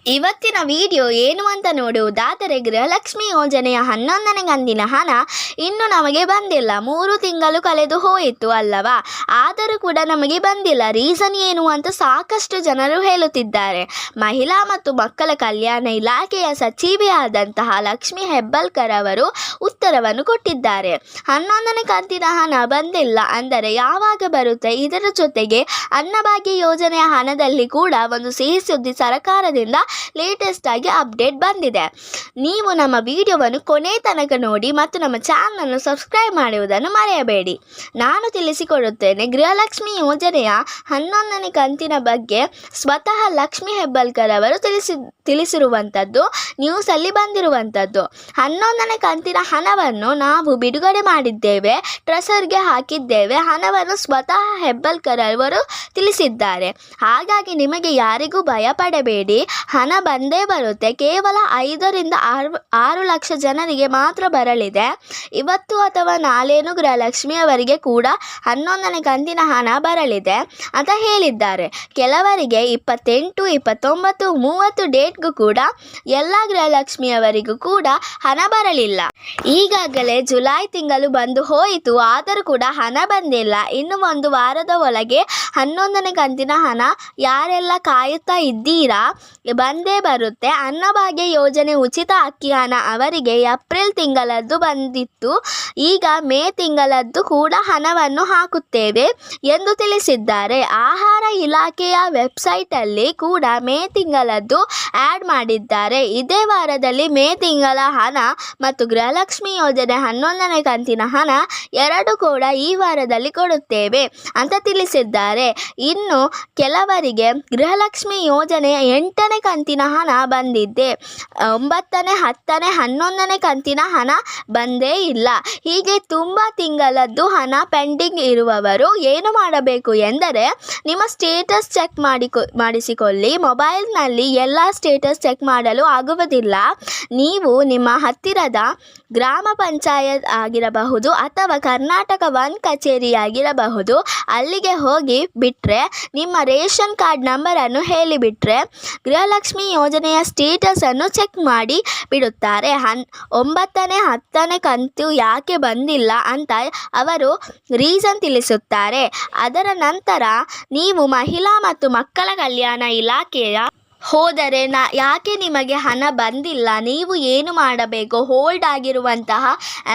ಇವತ್ತಿನ ವಿಡಿಯೋ ಏನು ಅಂತ ನೋಡುವುದಾದರೆ, ಗೃಹಲಕ್ಷ್ಮಿ ಯೋಜನೆಯ 11ನೇ ಕಂತಿನ ಹಣ ಇನ್ನೂ ನಮಗೆ ಬಂದಿಲ್ಲ. 3 ತಿಂಗಳು ಕಳೆದು ಹೋಯಿತು ಅಲ್ಲವಾ? ಆದರೂ ಕೂಡ ನಮಗೆ ಬಂದಿಲ್ಲ. ರೀಸನ್ ಏನು ಅಂತ ಸಾಕಷ್ಟು ಜನರು ಹೇಳುತ್ತಿದ್ದಾರೆ. ಮಹಿಳಾ ಮತ್ತು ಮಕ್ಕಳ ಕಲ್ಯಾಣ ಇಲಾಖೆಯ ಸಚಿವೆಯಾದಂತಹ ಲಕ್ಷ್ಮಿ ಹೆಬ್ಬಾಳ್ಕರ್ ಅವರು ಉತ್ತರವನ್ನು ಕೊಟ್ಟಿದ್ದಾರೆ. 11ನೇ ಕಂತಿನ ಹಣ ಬಂದಿಲ್ಲ ಅಂದರೆ ಯಾವಾಗ ಬರುತ್ತೆ? ಇದರ ಜೊತೆಗೆ ಅನ್ನಭಾಗ್ಯ ಯೋಜನೆಯ ಹಣದಲ್ಲಿ ಕೂಡ ಒಂದು ಸಿಹಿ ಸುದ್ದಿ ಸರ್ಕಾರದಿಂದ ಲೇಟೆಸ್ಟ್ ಆಗಿ ಅಪ್ಡೇಟ್ ಬಂದಿದೆ. ನೀವು ನಮ್ಮ ವಿಡಿಯೋವನ್ನು ಕೊನೆ ತನಕ ನೋಡಿ ಮತ್ತು ನಮ್ಮ ಚಾನಲನ್ನು ಸಬ್ಸ್ಕ್ರೈಬ್ ಮಾಡುವುದನ್ನು ಮರೆಯಬೇಡಿ. ನಾನು ತಿಳಿಸಿಕೊಡುತ್ತೇನೆ. ಗೃಹಲಕ್ಷ್ಮಿ ಯೋಜನೆಯ 11ನೇ ಕಂತಿನ ಬಗ್ಗೆ ಸ್ವತಃ ಲಕ್ಷ್ಮಿ ಹೆಬ್ಬಾಳ್ಕರ್ ಅವರು ತಿಳಿಸಿರುವಂಥದ್ದು ನ್ಯೂಸಲ್ಲಿ ಬಂದಿರುವಂಥದ್ದು. 11ನೇ ಕಂತಿನ ಹಣವನ್ನು ನಾವು ಬಿಡುಗಡೆ ಮಾಡಿದ್ದೇವೆ, ಟ್ರೆಸರ್ಗೆ ಹಾಕಿದ್ದೇವೆ. ಹಣವನ್ನು ಸ್ವತಃ ಹೆಬ್ಬಾಳ್ಕರ್ ಅವರು ತಿಳಿಸಿದ್ದಾರೆ. ಹಾಗಾಗಿ ನಿಮಗೆ ಯಾರಿಗೂ ಭಯ ಪಡಬೇಡಿ. ಹಣ ಬಂದೇ ಬರುತ್ತೆ. ಕೇವಲ 5 ರಿಂದ 6 ಲಕ್ಷ ಜನರಿಗೆ ಮಾತ್ರ ಬರಲಿದೆ. ಇವತ್ತು ಅಥವಾ ನಾಳೆನೂ ಗೃಹಲಕ್ಷ್ಮಿ ಅವರಿಗೆ ಕೂಡ 11ನೇ ಕಂತಿನ ಹಣ ಬರಲಿದೆ ಅಂತ ಹೇಳಿದ್ದಾರೆ. ಕೆಲವರಿಗೆ 28, 29, 30 ಡೇಟ್ಗೂ ಕೂಡ ಎಲ್ಲ ಗೃಹಲಕ್ಷ್ಮಿ ಅವರಿಗೂ ಕೂಡ ಹಣ ಬರಲಿಲ್ಲ. ಈಗಾಗಲೇ ಜುಲೈ ತಿಂಗಳು ಬಂದು ಹೋಯಿತು, ಆದರೂ ಕೂಡ ಹಣ ಬಂದಿಲ್ಲ. ಇನ್ನು 1 ವಾರದ ಒಳಗೆ 11ನೇ ಕಂತಿನ ಹಣ ಯಾರೆಲ್ಲ ಕಾಯುತ್ತಾ ಇದ್ದೀರಾ ಬಂದೇ ಬರುತ್ತೆ. ಅನ್ನಭಾಗ್ಯ ಯೋಜನೆ ಉಚಿತ ಅಕ್ಕಿ ಹಣ ಅವರಿಗೆ ಏಪ್ರಿಲ್ ತಿಂಗಳದ್ದು ಬಂದಿತ್ತು. ಈಗ ಮೇ ತಿಂಗಳದ್ದು ಕೂಡ ಹಣವನ್ನು ಹಾಕುತ್ತೇವೆ ಎಂದು ತಿಳಿಸಿದ್ದಾರೆ. ಆಹಾರ ಇಲಾಖೆಯ ವೆಬ್ಸೈಟಲ್ಲಿ ಕೂಡ ಮೇ ತಿಂಗಳದ್ದು ಆ್ಯಡ್ ಮಾಡಿದ್ದಾರೆ. ಇದೇ ವಾರದಲ್ಲಿ ಮೇ ತಿಂಗಳ ಹಣ ಮತ್ತು ಗೃಹಲಕ್ಷ್ಮಿ ಯೋಜನೆ 11ನೇ ಕಂತಿನ ಹಣ ಎರಡು ಕೂಡ ಈ ವಾರದಲ್ಲಿ ಕೊಡುತ್ತೇವೆ ಅಂತ ತಿಳಿಸಿದ್ದಾರೆ. ಇನ್ನು ಕೆಲವರಿಗೆ ಗೃಹಲಕ್ಷ್ಮಿ ಯೋಜನೆಯ 8ನೇ ಕಂತಿನ ಹಣ ಬಂದಿದ್ದೆ, 9ನೇ, 10ನೇ, 11ನೇ ಕಂತಿನ ಹಣ ಬಂದೇ ಇಲ್ಲ. ಹೀಗೆ ತುಂಬ ತಿಂಗಳದ್ದು ಹಣ ಪೆಂಡಿಂಗ್ ಇರುವವರು ಏನು ಮಾಡಬೇಕು ಎಂದರೆ, ನಿಮ್ಮ ಸ್ಟೇಟಸ್ ಚೆಕ್ ಮಾಡಿಸಿಕೊಳ್ಳಿ. ಮೊಬೈಲ್ನಲ್ಲಿ ಎಲ್ಲ ಸ್ಟೇಟಸ್ ಚೆಕ್ ಮಾಡಲು ಆಗುವುದಿಲ್ಲ. ನೀವು ನಿಮ್ಮ ಹತ್ತಿರದ ಗ್ರಾಮ ಪಂಚಾಯತ್ ಆಗಿರಬಹುದು ಅಥವಾ ಕರ್ನಾಟಕ ಒನ್ ಕಚೇರಿಯಾಗಿರಬಹುದು, ಅಲ್ಲಿಗೆ ಹೋಗಿ ಬಿಟ್ಟರೆ ನಿಮ್ಮ ರೇಷನ್ ಕಾರ್ಡ್ ನಂಬರನ್ನು ಹೇಳಿಬಿಟ್ರೆ ಗೃಹಲಕ್ಷ್ಮಿ ಯೋಜನೆಯ ಸ್ಟೇಟಸನ್ನು ಚೆಕ್ ಮಾಡಿ ಬಿಡುತ್ತಾರೆ. 9ನೇ 10ನೇ ಕಂತು ಯಾಕೆ ಬಂದಿಲ್ಲ ಅಂತ ಅವರು ರೀಸನ್ ತಿಳಿಸುತ್ತಾರೆ. ಅದರ ನಂತರ ನೀವು ಮಹಿಳಾ ಮತ್ತು ಮಕ್ಕಳ ಕಲ್ಯಾಣ ಇಲಾಖೆಯ ಹೋದರೆ ಯಾಕೆ ನಿಮಗೆ ಹಣ ಬಂದಿಲ್ಲ, ನೀವು ಏನು ಮಾಡಬೇಕು, ಹೋಲ್ಡ್ ಆಗಿರುವಂತಹ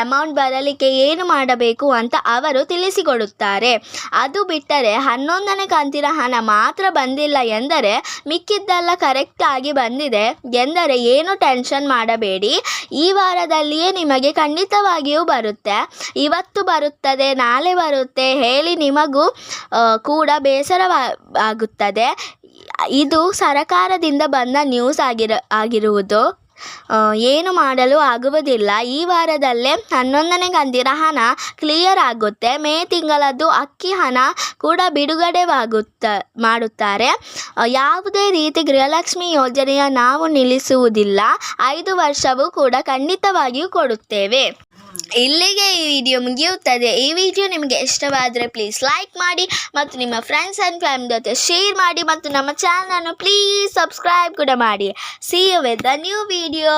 ಅಮೌಂಟ್ ಬರಲಿಕ್ಕೆ ಏನು ಮಾಡಬೇಕು ಅಂತ ಅವರು ತಿಳಿಸಿಕೊಡುತ್ತಾರೆ. ಅದು ಬಿಟ್ಟರೆ 11ನೇ ಕಂತಿನ ಹಣ ಮಾತ್ರ ಬಂದಿಲ್ಲ ಎಂದರೆ ಮಿಕ್ಕಿದ್ದೆಲ್ಲ ಕರೆಕ್ಟಾಗಿ ಬಂದಿದೆ ಎಂದರೆ ಏನು ಟೆನ್ಷನ್ ಮಾಡಬೇಡಿ. ಈ ವಾರದಲ್ಲಿಯೇ ನಿಮಗೆ ಖಂಡಿತವಾಗಿಯೂ ಬರುತ್ತೆ. ಇವತ್ತು ಬರುತ್ತದೆ, ನಾಳೆ ಬರುತ್ತೆ ಹೇಳಿ ನಿಮಗೂ ಕೂಡ ಬೇಸರವಾಗುತ್ತದೆ. ಇದು ಸರಕಾರದಿಂದ ಬಂದ ನ್ಯೂಸ್ ಆಗಿರುವುದು. ಏನು ಮಾಡಲು ಆಗುವುದಿಲ್ಲ. ಈ ವಾರದಲ್ಲೇ 11ನೇ ಕಂತಿನ ಹಣ ಕ್ಲಿಯರ್ ಆಗುತ್ತೆ. ಮೇ ತಿಂಗಳದ್ದು ಅಕ್ಕಿ ಹಣ ಕೂಡ ಬಿಡುಗಡೆ ಮಾಡುತ್ತಾರೆ. ಯಾವುದೇ ರೀತಿ ಗೃಹಲಕ್ಷ್ಮಿ ಯೋಜನೆಯ ನಾವು ನಿಲ್ಲಿಸುವುದಿಲ್ಲ. 5 ವರ್ಷವೂ ಕೂಡ ಖಂಡಿತವಾಗಿಯೂ ಕೊಡುತ್ತೇವೆ. ಇಲ್ಲಿಗೆ ಈ ವಿಡಿಯೋ ಮುಗಿಯುತ್ತದೆ. ಈ ವಿಡಿಯೋ ನಿಮಗೆ ಇಷ್ಟವಾದರೆ ಪ್ಲೀಸ್ ಲೈಕ್ ಮಾಡಿ ಮತ್ತು ನಿಮ್ಮ ಫ್ರೆಂಡ್ಸ್ ಆ್ಯಂಡ್ ಫ್ಯಾಮಿಲಿ ಜೊತೆ ಶೇರ್ ಮಾಡಿ ಮತ್ತು ನಮ್ಮ ಚಾನಲನ್ನು ಪ್ಲೀಸ್ ಸಬ್ಸ್ಕ್ರೈಬ್ ಕೂಡ ಮಾಡಿ. See you with a new video.